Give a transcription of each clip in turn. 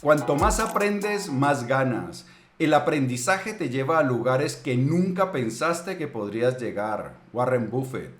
Cuanto más aprendes, más ganas. El aprendizaje te lleva a lugares que nunca pensaste que podrías llegar. Warren Buffett.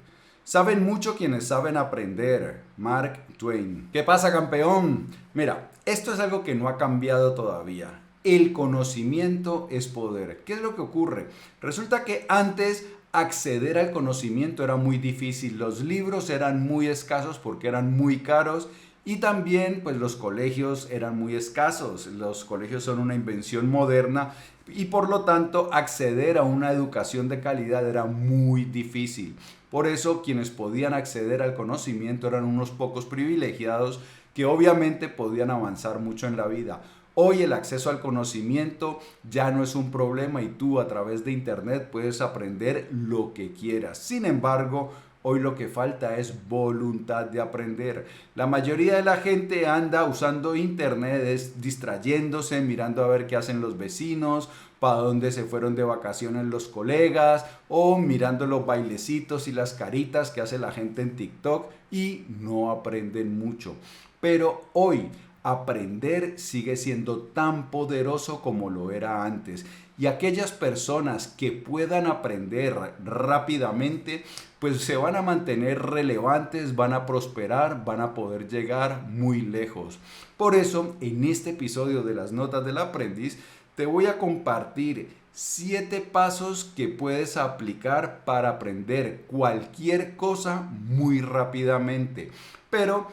Saben mucho quienes saben aprender. Mark Twain. ¿Qué pasa, campeón? Mira, esto es algo que no ha cambiado todavía. El conocimiento es poder. ¿Qué es lo que ocurre? Resulta que antes acceder al conocimiento era muy difícil. Los libros eran muy escasos porque eran muy caros. Y también pues los colegios eran muy escasos. Los colegios son una invención moderna y por lo tanto acceder a una educación de calidad era muy difícil. Por eso quienes podían acceder al conocimiento eran unos pocos privilegiados que obviamente podían avanzar mucho en la vida. Hoy el acceso al conocimiento ya no es un problema y tú a través de internet puedes aprender lo que quieras. Sin embargo, hoy lo que falta es voluntad de aprender. La mayoría de la gente anda usando internet, distrayéndose, mirando a ver qué hacen los vecinos, para dónde se fueron de vacaciones los colegas, o mirando los bailecitos y las caritas que hace la gente en TikTok y no aprenden mucho. Pero hoy aprender sigue siendo tan poderoso como lo era antes. Y aquellas personas que puedan aprender rápidamente, pues se van a mantener relevantes, van a prosperar, van a poder llegar muy lejos. Por eso, en este episodio de las Notas del Aprendiz, te voy a compartir 7 pasos que puedes aplicar para aprender cualquier cosa muy rápidamente. Pero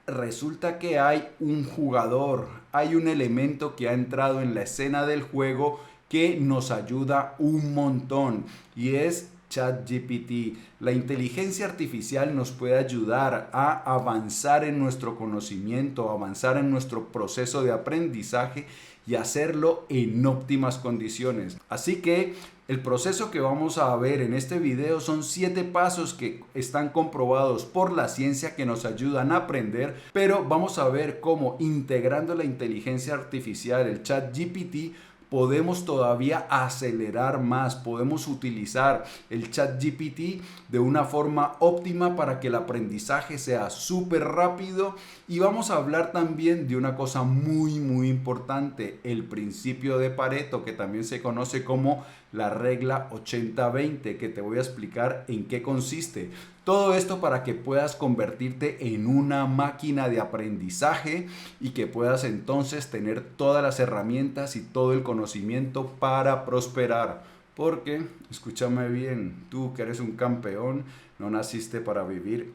resulta que hay un jugador, hay un elemento que ha entrado en la escena del juego que nos ayuda un montón y es ChatGPT. La inteligencia artificial nos puede ayudar a avanzar en nuestro conocimiento, avanzar en nuestro proceso de aprendizaje y hacerlo en óptimas condiciones. Así que el proceso que vamos a ver en este video son 7 pasos que están comprobados por la ciencia que nos ayudan a aprender, pero vamos a ver cómo integrando la inteligencia artificial, el ChatGPT, podemos todavía acelerar más, podemos utilizar el ChatGPT de una forma óptima para que el aprendizaje sea súper rápido. Y vamos a hablar también de una cosa muy importante, el principio de Pareto, que también se conoce como la regla 80-20, que te voy a explicar en qué consiste. Todo esto para que puedas convertirte en una máquina de aprendizaje y que puedas entonces tener todas las herramientas y todo el conocimiento para prosperar. Porque, escúchame bien, tú que eres un campeón, no naciste para vivir.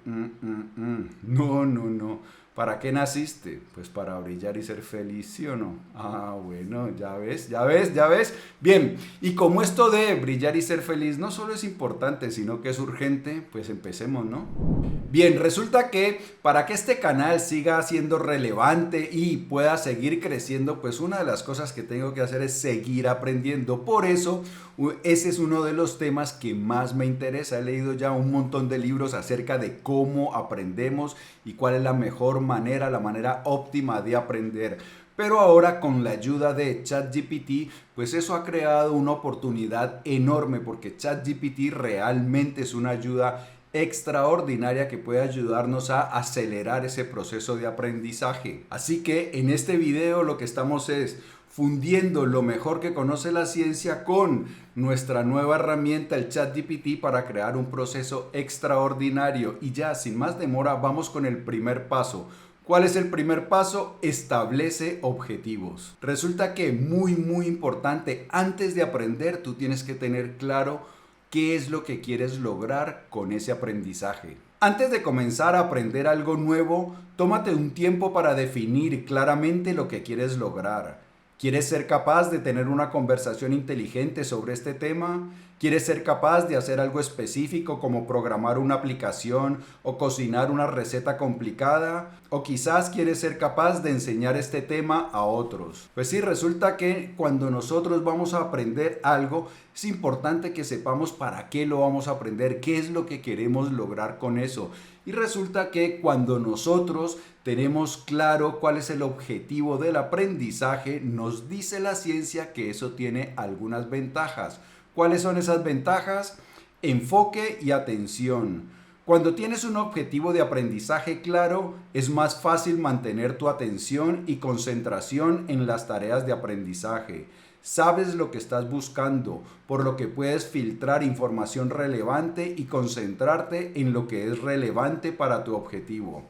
No. ¿Para qué naciste? Pues para brillar y ser feliz, ¿sí o no? Ah, bueno, ya ves. Bien, y como esto de brillar y ser feliz no solo es importante, sino que es urgente, pues empecemos, ¿no? Bien, resulta que para que este canal siga siendo relevante y pueda seguir creciendo, pues una de las cosas que tengo que hacer es seguir aprendiendo. Por eso, ese es uno de los temas que más me interesa. He leído ya un montón de libros acerca de cómo aprendemos y cuál es la mejor manera, la manera óptima de aprender. Pero ahora con la ayuda de ChatGPT, pues eso ha creado una oportunidad enorme porque ChatGPT realmente es una ayuda extraordinaria que puede ayudarnos a acelerar ese proceso de aprendizaje. Así que en este video lo que estamos es fundiendo lo mejor que conoce la ciencia con nuestra nueva herramienta, el ChatGPT, para crear un proceso extraordinario. Y ya, sin más demora, vamos con el primer paso. ¿Cuál es el primer paso? Establece objetivos. Resulta que muy importante, antes de aprender, tú tienes que tener claro qué es lo que quieres lograr con ese aprendizaje. Antes de comenzar a aprender algo nuevo, tómate un tiempo para definir claramente lo que quieres lograr. ¿Quieres ser capaz de tener una conversación inteligente sobre este tema? ¿Quieres ser capaz de hacer algo específico como programar una aplicación o cocinar una receta complicada? ¿O quizás quieres ser capaz de enseñar este tema a otros? Pues sí, resulta que cuando nosotros vamos a aprender algo, es importante que sepamos para qué lo vamos a aprender, qué es lo que queremos lograr con eso. Y resulta que cuando nosotros tenemos claro cuál es el objetivo del aprendizaje, nos dice la ciencia que eso tiene algunas ventajas. ¿Cuáles son esas ventajas? Enfoque y atención. Cuando tienes un objetivo de aprendizaje claro, es más fácil mantener tu atención y concentración en las tareas de aprendizaje. Sabes lo que estás buscando, por lo que puedes filtrar información relevante y concentrarte en lo que es relevante para tu objetivo.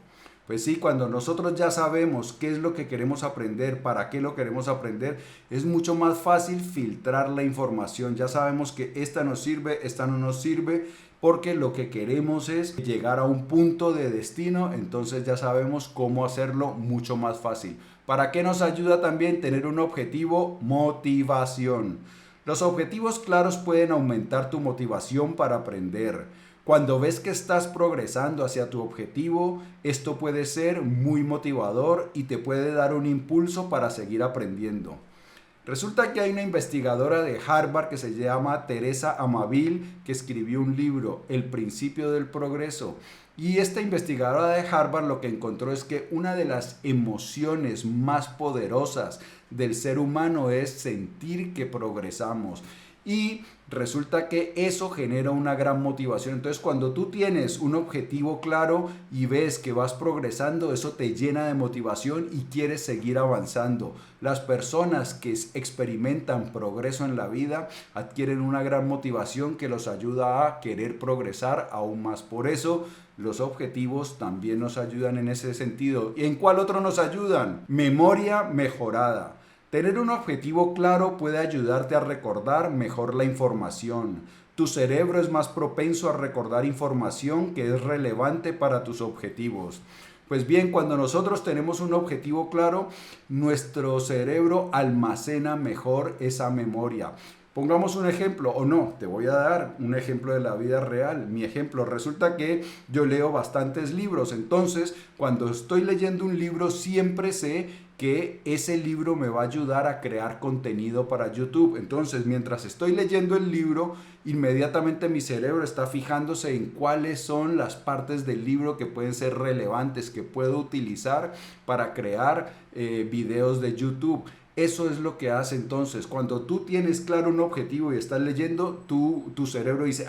Pues sí, cuando nosotros ya sabemos qué es lo que queremos aprender, para qué lo queremos aprender, es mucho más fácil filtrar la información. Ya sabemos que esta nos sirve, esta no nos sirve, porque lo que queremos es llegar a un punto de destino, entonces ya sabemos cómo hacerlo mucho más fácil. ¿Para qué nos ayuda también tener un objetivo? Motivación. Los objetivos claros pueden aumentar tu motivación para aprender. Cuando ves que estás progresando hacia tu objetivo, esto puede ser muy motivador y te puede dar un impulso para seguir aprendiendo. Resulta que hay una investigadora de Harvard que se llama Teresa Amabile que escribió un libro, El principio del progreso. Y esta investigadora de Harvard lo que encontró es que una de las emociones más poderosas del ser humano es sentir que progresamos. Y resulta que eso genera una gran motivación. Entonces, cuando tú tienes un objetivo claro y ves que vas progresando, eso te llena de motivación y quieres seguir avanzando. Las personas que experimentan progreso en la vida adquieren una gran motivación que los ayuda a querer progresar aún más. Por eso, los objetivos también nos ayudan en ese sentido. ¿Y en cuál otro nos ayudan? Memoria mejorada. Tener un objetivo claro puede ayudarte a recordar mejor la información. Tu cerebro es más propenso a recordar información que es relevante para tus objetivos. Pues bien, cuando nosotros tenemos un objetivo claro, nuestro cerebro almacena mejor esa memoria. Pongamos un ejemplo, o no, te voy a dar un ejemplo de la vida real. Mi ejemplo, resulta que yo leo bastantes libros, entonces cuando estoy leyendo un libro siempre sé que ese libro me va a ayudar a crear contenido para YouTube. Entonces, mientras estoy leyendo el libro, inmediatamente mi cerebro está fijándose en cuáles son las partes del libro que pueden ser relevantes, que puedo utilizar para crear videos de YouTube. Eso es lo que hace entonces. Cuando tú tienes claro un objetivo y estás leyendo, tu cerebro dice,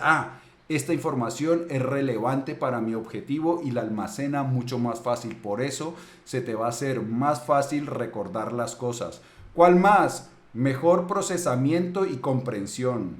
esta información es relevante para mi objetivo y la almacena mucho más fácil. Por eso se te va a hacer más fácil recordar las cosas. ¿Cuál más? Mejor procesamiento y comprensión.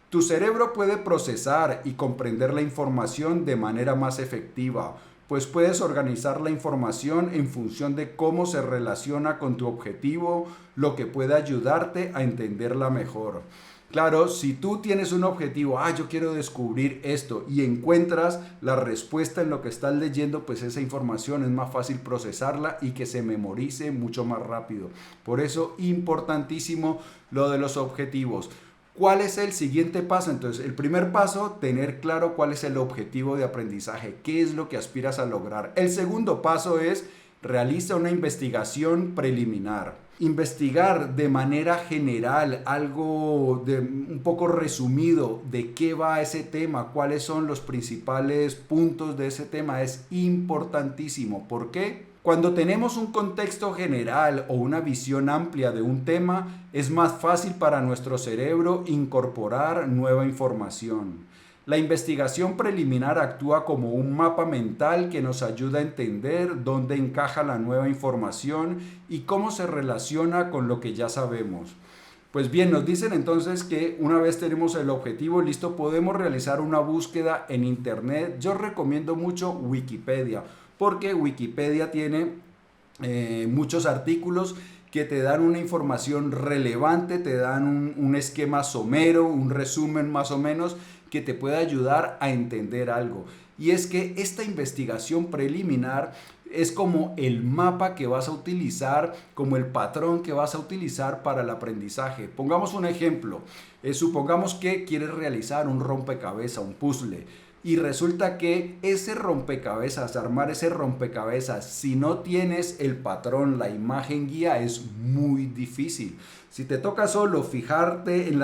Tu cerebro puede procesar y comprender la información de manera más efectiva, pues puedes organizar la información en función de cómo se relaciona con tu objetivo, lo que puede ayudarte a entenderla mejor. Claro, si tú tienes un objetivo, yo quiero descubrir esto y encuentras la respuesta en lo que estás leyendo, pues esa información es más fácil procesarla y que se memorice mucho más rápido. Por eso, importantísimo lo de los objetivos. ¿Cuál es el siguiente paso? Entonces, el primer paso, tener claro cuál es el objetivo de aprendizaje, qué es lo que aspiras a lograr. El segundo paso es, realiza una investigación preliminar. Investigar de manera general, algo un poco resumido de qué va ese tema, cuáles son los principales puntos de ese tema, es importantísimo. ¿Por qué? Cuando tenemos un contexto general o una visión amplia de un tema, es más fácil para nuestro cerebro incorporar nueva información. La investigación preliminar actúa como un mapa mental que nos ayuda a entender dónde encaja la nueva información y cómo se relaciona con lo que ya sabemos. Pues bien, nos dicen entonces que una vez tenemos el objetivo listo, podemos realizar una búsqueda en internet. Yo recomiendo mucho Wikipedia, porque Wikipedia tiene muchos artículos que te dan una información relevante, te dan un esquema somero, un resumen más o menos, que te puede ayudar a entender algo. Y es que esta investigación preliminar es como el mapa que vas a utilizar, como el patrón que vas a utilizar para el aprendizaje. Pongamos un ejemplo. Supongamos que quieres realizar un rompecabezas, un puzzle. Y resulta que ese rompecabezas, armar ese rompecabezas, si no tienes el patrón, la imagen guía, es muy difícil. Si te toca solo fijarte en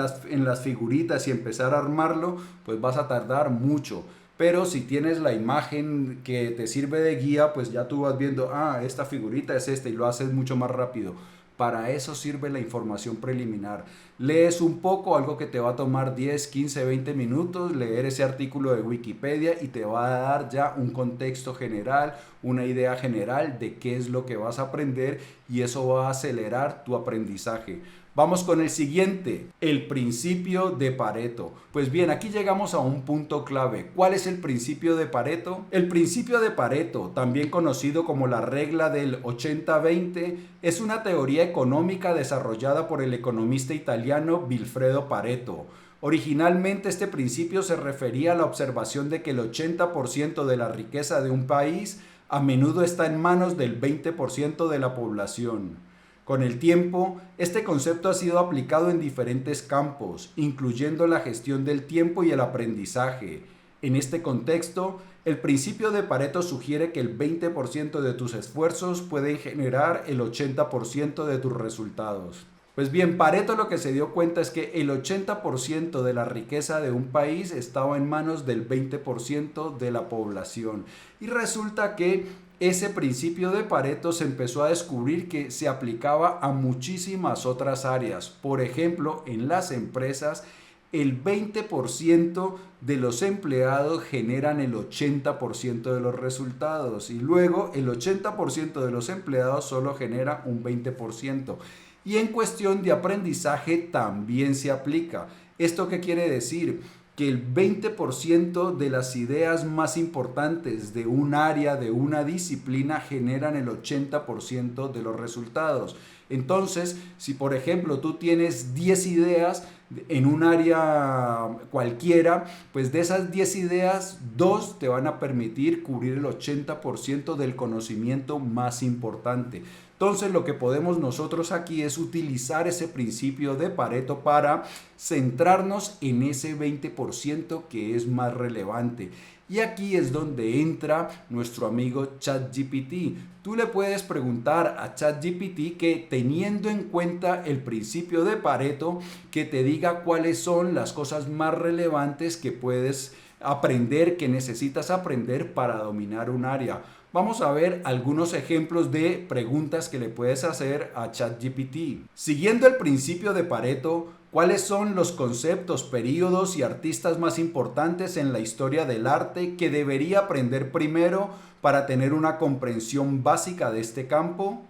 las figuritas y empezar a armarlo, pues vas a tardar mucho. Pero si tienes la imagen que te sirve de guía, pues ya tú vas viendo, esta figurita es esta y lo haces mucho más rápido. Para eso sirve la información preliminar. Lees un poco, algo que te va a tomar 10, 15, 20 minutos, leer ese artículo de Wikipedia y te va a dar ya un contexto general, una idea general de qué es lo que vas a aprender y eso va a acelerar tu aprendizaje. Vamos con el siguiente, el principio de Pareto. Pues bien, aquí llegamos a un punto clave. ¿Cuál es el principio de Pareto? El principio de Pareto, también conocido como la regla del 80-20, es una teoría económica desarrollada por el economista italiano Vilfredo Pareto. Originalmente este principio se refería a la observación de que el 80% de la riqueza de un país a menudo está en manos del 20% de la población. Con el tiempo, este concepto ha sido aplicado en diferentes campos, incluyendo la gestión del tiempo y el aprendizaje. En este contexto, el principio de Pareto sugiere que el 20% de tus esfuerzos pueden generar el 80% de tus resultados. Pues bien, Pareto lo que se dio cuenta es que el 80% de la riqueza de un país estaba en manos del 20% de la población. Y resulta que ese principio de Pareto se empezó a descubrir que se aplicaba a muchísimas otras áreas. Por ejemplo, en las empresas, el 20% de los empleados generan el 80% de los resultados y luego el 80% de los empleados solo genera un 20%. Y en cuestión de aprendizaje también se aplica. ¿Esto qué quiere decir? Que el 20% de las ideas más importantes de un área, de una disciplina, generan el 80% de los resultados. Entonces, si por ejemplo tú tienes 10 ideas en un área cualquiera, pues de esas 10 ideas, 2 te van a permitir cubrir el 80% del conocimiento más importante. Entonces lo que podemos nosotros aquí es utilizar ese principio de Pareto para centrarnos en ese 20% que es más relevante. Y aquí es donde entra nuestro amigo ChatGPT. Tú le puedes preguntar a ChatGPT que teniendo en cuenta el principio de Pareto, que te diga cuáles son las cosas más relevantes que puedes aprender, que necesitas aprender para dominar un área. Vamos a ver algunos ejemplos de preguntas que le puedes hacer a ChatGPT. Siguiendo el principio de Pareto, ¿cuáles son los conceptos, períodos y artistas más importantes en la historia del arte que debería aprender primero para tener una comprensión básica de este campo?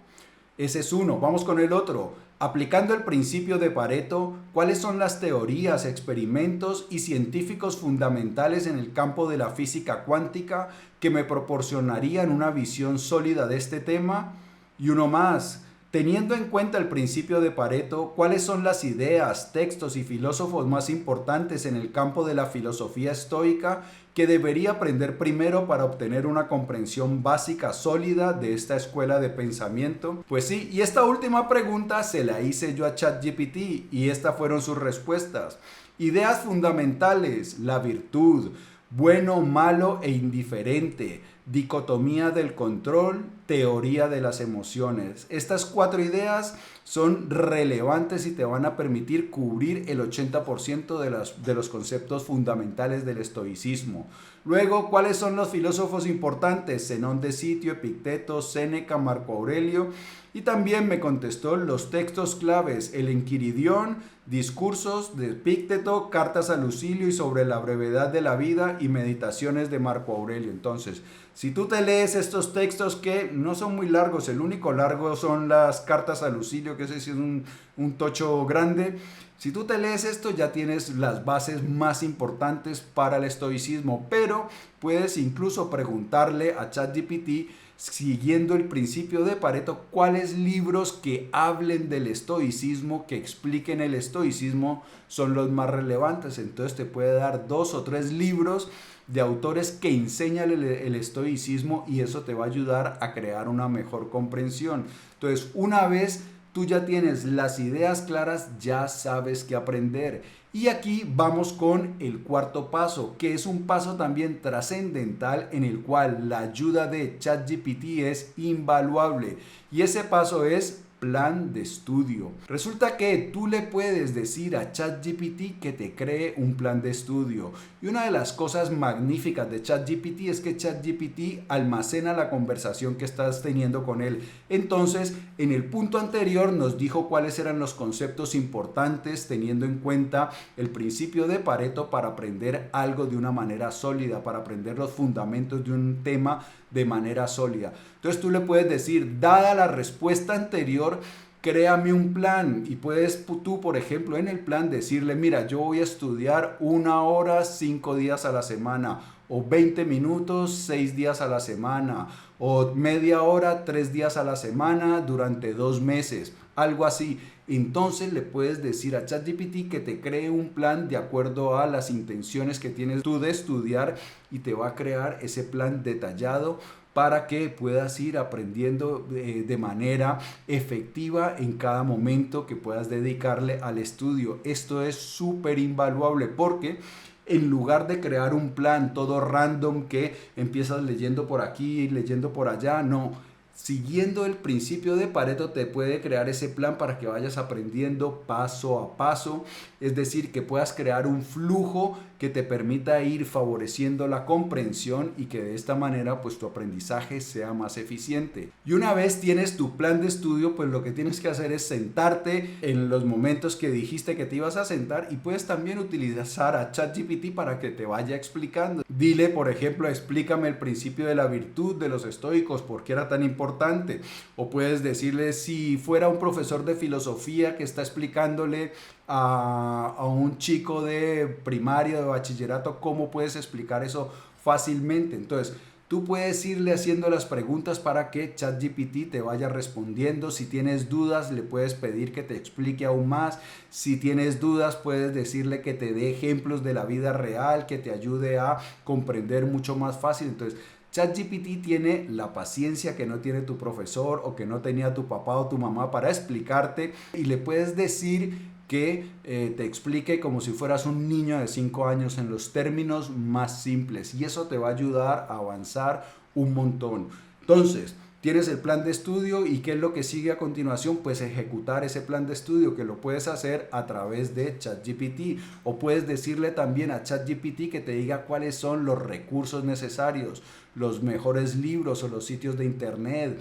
Ese es uno. Vamos con el otro. Aplicando el principio de Pareto, ¿cuáles son las teorías, experimentos y científicos fundamentales en el campo de la física cuántica que me proporcionarían una visión sólida de este tema? Y uno más. Teniendo en cuenta el principio de Pareto, ¿cuáles son las ideas, textos y filósofos más importantes en el campo de la filosofía estoica que debería aprender primero para obtener una comprensión básica sólida de esta escuela de pensamiento? Pues sí, y esta última pregunta se la hice yo a ChatGPT y estas fueron sus respuestas. Ideas fundamentales: la virtud, bueno, malo e indiferente, dicotomía del control, teoría de las emociones. Estas 4 ideas son relevantes y te van a permitir cubrir el 80% de los conceptos fundamentales del estoicismo. Luego, ¿cuáles son los filósofos importantes? Zenón de Sitio, Epicteto, Séneca, Marco Aurelio. Y también me contestó los textos claves: el Enquiridión, discursos de Epicteto, cartas a Lucilio y sobre la brevedad de la vida y meditaciones de Marco Aurelio. Entonces, si tú te lees estos textos que no son muy largos, el único largo son las cartas a Lucilio, que ese sí es un tocho grande. Si tú te lees esto, ya tienes las bases más importantes para el estoicismo, pero puedes incluso preguntarle a ChatGPT, siguiendo el principio de Pareto, cuáles libros que hablen del estoicismo, que expliquen el estoicismo, son los más relevantes. Entonces te puede dar 2 o 3 libros de autores que enseñan el estoicismo y eso te va a ayudar a crear una mejor comprensión. Entonces, una vez tú ya tienes las ideas claras, ya sabes qué aprender. Y aquí vamos con el cuarto paso, que es un paso también trascendental en el cual la ayuda de ChatGPT es invaluable. Y ese paso es plan de estudio. Resulta que tú le puedes decir a ChatGPT que te cree un plan de estudio. Y una de las cosas magníficas de ChatGPT es que ChatGPT almacena la conversación que estás teniendo con él. Entonces, en el punto anterior nos dijo cuáles eran los conceptos importantes teniendo en cuenta el principio de Pareto para aprender algo de una manera sólida, para aprender los fundamentos de un tema de manera sólida. Entonces tú le puedes decir, dada la respuesta anterior, créame un plan, y puedes tú, por ejemplo, en el plan decirle, mira, yo voy a estudiar 1 hora 5 días a la semana, o 20 minutos 6 días a la semana, o media hora 3 días a la semana durante 2 meses, algo así. Entonces le puedes decir a ChatGPT que te cree un plan de acuerdo a las intenciones que tienes tú de estudiar, y te va a crear ese plan detallado para que puedas ir aprendiendo de manera efectiva en cada momento que puedas dedicarle al estudio. Esto es súper invaluable porque en lugar de crear un plan todo random que empiezas leyendo por aquí y leyendo por allá, no. Siguiendo el principio de Pareto te puede crear ese plan para que vayas aprendiendo paso a paso, es decir, que puedas crear un flujo que te permita ir favoreciendo la comprensión y que de esta manera pues tu aprendizaje sea más eficiente. Y una vez tienes tu plan de estudio, pues lo que tienes que hacer es sentarte en los momentos que dijiste que te ibas a sentar, y puedes también utilizar a ChatGPT para que te vaya explicando. Dile, por ejemplo, explícame el principio de la virtud de los estoicos, ¿por qué era tan importante? O puedes decirle, si fuera un profesor de filosofía que está explicándole a un chico de primaria, de bachillerato, ¿cómo puedes explicar eso fácilmente? Entonces, tú puedes irle haciendo las preguntas para que ChatGPT te vaya respondiendo. Si tienes dudas, le puedes pedir que te explique aún más. Si tienes dudas, puedes decirle que te dé ejemplos de la vida real, que te ayude a comprender mucho más fácil. Entonces, ChatGPT tiene la paciencia que no tiene tu profesor o que no tenía tu papá o tu mamá para explicarte, y le puedes decir que te explique como si fueras un niño de 5 años en los términos más simples, y eso te va a ayudar a avanzar un montón. Entonces, tienes el plan de estudio, y ¿qué es lo que sigue a continuación? Pues ejecutar ese plan de estudio, que lo puedes hacer a través de ChatGPT, o puedes decirle también a ChatGPT que te diga cuáles son los recursos necesarios, los mejores libros o los sitios de internet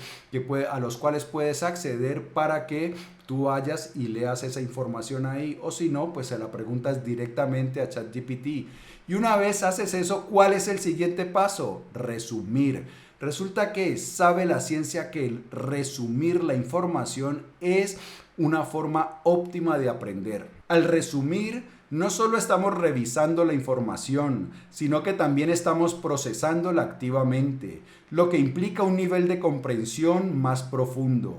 a los cuales puedes acceder para que tú vayas y leas esa información ahí, o si no, pues se la preguntas directamente a ChatGPT. Y una vez haces eso, ¿cuál es el siguiente paso? Resumir. Resulta que sabe la ciencia que el resumir la información es una forma óptima de aprender. Al resumir, no solo estamos revisando la información, sino que también estamos procesándola activamente, lo que implica un nivel de comprensión más profundo.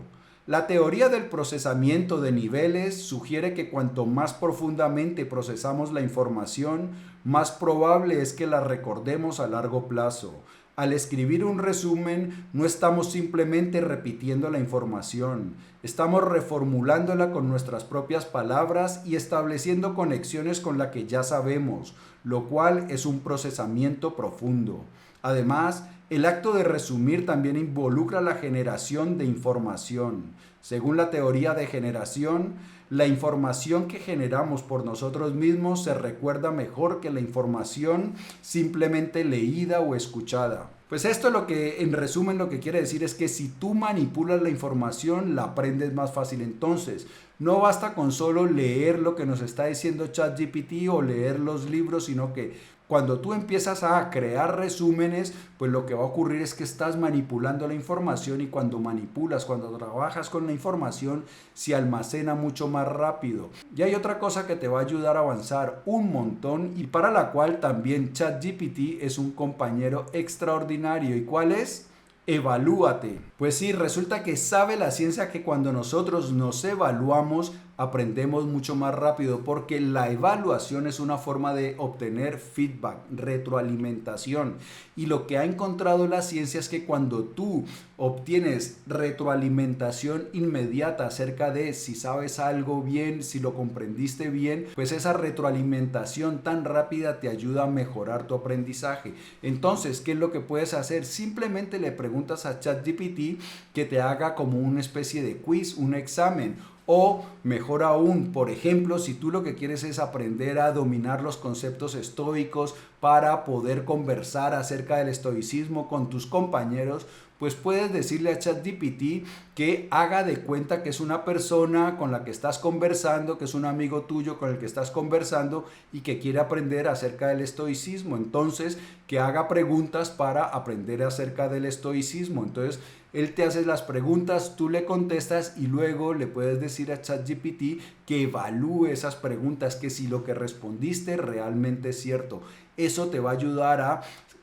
La teoría del procesamiento de niveles sugiere que cuanto más profundamente procesamos la información, más probable es que la recordemos a largo plazo. Al escribir un resumen, no estamos simplemente repitiendo la información, estamos reformulándola con nuestras propias palabras y estableciendo conexiones con la que ya sabemos, lo cual es un procesamiento profundo. Además, el acto de resumir también involucra la generación de información. Según la teoría de generación, la información que generamos por nosotros mismos se recuerda mejor que la información simplemente leída o escuchada. Pues esto lo que, en resumen, lo que quiere decir es que si tú manipulas la información, la aprendes más fácil. Entonces, no basta con solo leer lo que nos está diciendo ChatGPT o leer los libros, sino que cuando tú empiezas a crear resúmenes, pues lo que va a ocurrir es que estás manipulando la información, y cuando manipulas, cuando trabajas con la información, se almacena mucho más rápido. Y hay otra cosa que te va a ayudar a avanzar un montón, y para la cual también ChatGPT es un compañero extraordinario. ¿Y cuál es? Evalúate. Pues sí, resulta que sabe la ciencia que cuando nosotros nos evaluamos, aprendemos mucho más rápido porque la evaluación es una forma de obtener feedback, retroalimentación. Y lo que ha encontrado la ciencia es que cuando tú obtienes retroalimentación inmediata acerca de si sabes algo bien, si lo comprendiste bien, pues esa retroalimentación tan rápida te ayuda a mejorar tu aprendizaje. Entonces, ¿qué es lo que puedes hacer? Simplemente le preguntas a ChatGPT que te haga como una especie de quiz, un examen. O mejor aún, por ejemplo, si tú lo que quieres es aprender a dominar los conceptos estoicos para poder conversar acerca del estoicismo con tus compañeros, pues puedes decirle a ChatGPT que haga de cuenta que es una persona con la que estás conversando, que es un amigo tuyo con el que estás conversando y que quiere aprender acerca del estoicismo. Entonces, que haga preguntas para aprender acerca del estoicismo. Entonces, él te hace las preguntas, tú le contestas y luego le puedes decir a ChatGPT que evalúe esas preguntas, que si lo que respondiste realmente es cierto. Eso te va a ayudar a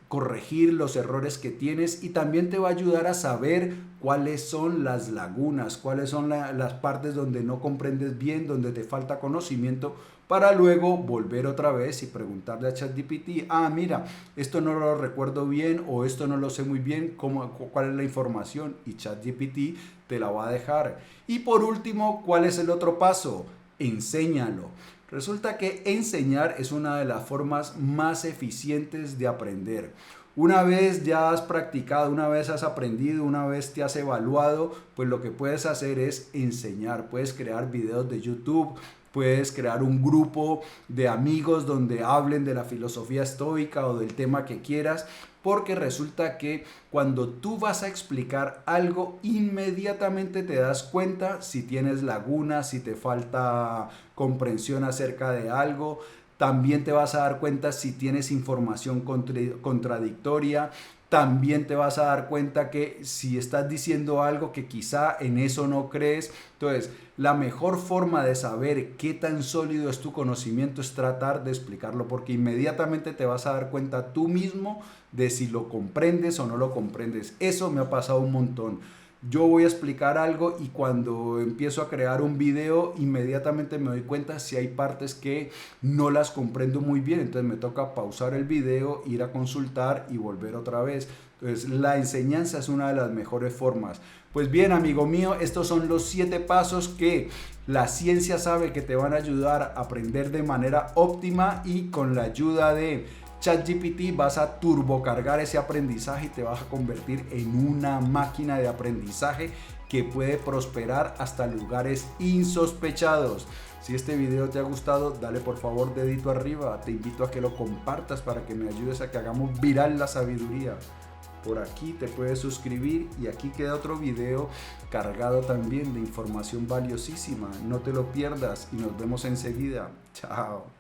corregir los errores que tienes y también te va a ayudar a saber cuáles son las lagunas, cuáles son las partes donde no comprendes bien, donde te falta conocimiento, para luego volver otra vez y preguntarle a ChatGPT, mira, esto no lo recuerdo bien o esto no lo sé muy bien, ¿cuál es la información? Y ChatGPT te la va a dejar. Y por último, ¿cuál es el otro paso? Enséñalo. Resulta que enseñar es una de las formas más eficientes de aprender. Una vez ya has practicado, una vez has aprendido, una vez te has evaluado, pues lo que puedes hacer es enseñar. Puedes crear videos de YouTube, puedes crear un grupo de amigos donde hablen de la filosofía estoica o del tema que quieras, porque resulta que cuando tú vas a explicar algo, inmediatamente te das cuenta si tienes lagunas, si te falta comprensión acerca de algo. También te vas a dar cuenta si tienes información contradictoria. También te vas a dar cuenta que si estás diciendo algo que quizá en eso no crees. Entonces, la mejor forma de saber qué tan sólido es tu conocimiento es tratar de explicarlo, porque inmediatamente te vas a dar cuenta tú mismo de si lo comprendes o no lo comprendes. Eso me ha pasado un montón. Yo voy a explicar algo y cuando empiezo a crear un video, inmediatamente me doy cuenta si hay partes que no las comprendo muy bien. Entonces me toca pausar el video, ir a consultar y volver otra vez. Entonces la enseñanza es una de las mejores formas. Pues bien, amigo mío, estos son los 7 pasos que la ciencia sabe que te van a ayudar a aprender de manera óptima, y con la ayuda de ChatGPT vas a turbocargar ese aprendizaje y te vas a convertir en una máquina de aprendizaje que puede prosperar hasta lugares insospechados. Si este video te ha gustado, dale por favor dedito arriba. Te invito a que lo compartas para que me ayudes a que hagamos viral la sabiduría. Por aquí te puedes suscribir y aquí queda otro video cargado también de información valiosísima. No te lo pierdas y nos vemos enseguida. Chao.